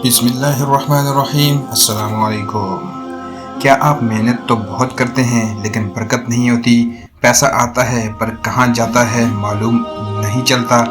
بسم اللہ الرحمن الرحیم۔ السلام علیکم۔ کیا آپ محنت تو بہت کرتے ہیں لیکن برکت نہیں ہوتی؟ پیسہ آتا ہے پر کہاں جاتا ہے معلوم نہیں چلتا،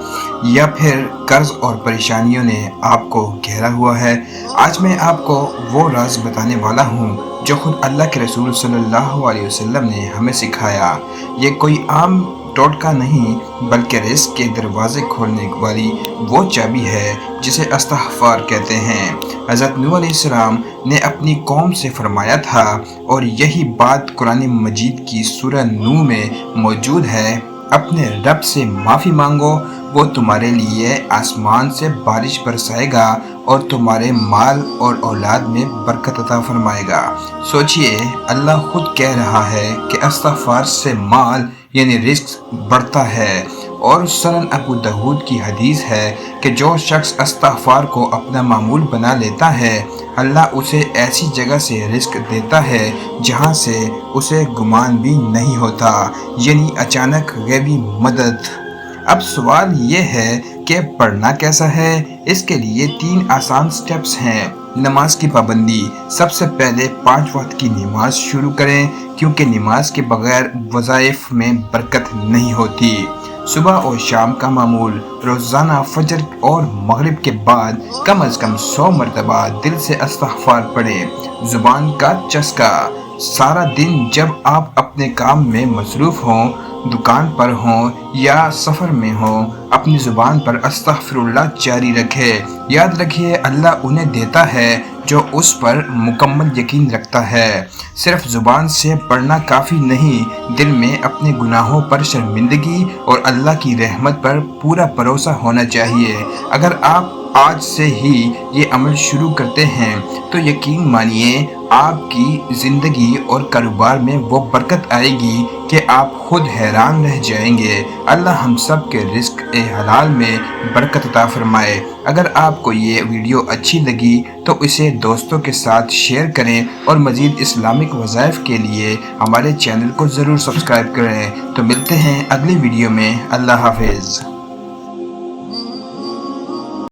یا پھر قرض اور پریشانیوں نے آپ کو گھیرا ہوا ہے؟ آج میں آپ کو وہ راز بتانے والا ہوں جو خود اللہ کے رسول صلی اللہ علیہ وسلم نے ہمیں سکھایا۔ یہ کوئی عام ٹوٹکہ نہیں بلکہ رزق کے دروازے کھولنے والی وہ چابی ہے جسے استغفار کہتے ہیں۔ حضرت نوح علیہ السلام نے اپنی قوم سے فرمایا تھا، اور یہی بات قرآن مجید کی سورہ نوح میں موجود ہے، اپنے رب سے معافی مانگو، وہ تمہارے لیے آسمان سے بارش برسائے گا اور تمہارے مال اور اولاد میں برکت عطا فرمائے گا۔ سوچئے، اللہ خود کہہ رہا ہے کہ استغفار سے مال یعنی رزق بڑھتا ہے، اور سنن ابو داؤد کی حدیث ہے کہ جو شخص استغفار کو اپنا معمول بنا لیتا ہے، اللہ اسے ایسی جگہ سے رزق دیتا ہے جہاں سے اسے گمان بھی نہیں ہوتا، یعنی اچانک غیبی مدد۔ اب سوال یہ ہے کہ پڑھنا کیسا ہے؟ اس کے لیے 3 آسان سٹیپس ہیں۔ نماز کی پابندی۔ سب سے پہلے 5 وقت کی نماز شروع کریں، کیونکہ نماز کے بغیر وظائف میں برکت نہیں ہوتی۔ صبح اور شام کا معمول۔ روزانہ فجر اور مغرب کے بعد کم از کم 100 مرتبہ دل سے استغفار پڑھیں۔ زبان کا چسکا۔ سارا دن جب آپ اپنے کام میں مصروف ہوں، دکان پر ہوں یا سفر میں ہوں، اپنی زبان پر استغفر اللہ جاری رکھے۔ یاد رکھیے، اللہ انہیں دیتا ہے جو اس پر مکمل یقین رکھتا ہے۔ صرف زبان سے پڑھنا کافی نہیں، دل میں اپنے گناہوں پر شرمندگی اور اللہ کی رحمت پر پورا بھروسہ ہونا چاہیے۔ اگر آپ آج سے ہی یہ عمل شروع کرتے ہیں تو یقین مانیے آپ کی زندگی اور کاروبار میں وہ برکت آئے گی کہ آپ خود حیران رہ جائیں گے۔ اللہ ہم سب کے رزق حلال میں برکت عطا فرمائے۔ اگر آپ کو یہ ویڈیو اچھی لگی تو اسے دوستوں کے ساتھ شیئر کریں، اور مزید اسلامک وظائف کے لیے ہمارے چینل کو ضرور سبسکرائب کریں۔ تو ملتے ہیں اگلی ویڈیو میں۔ اللہ حافظ۔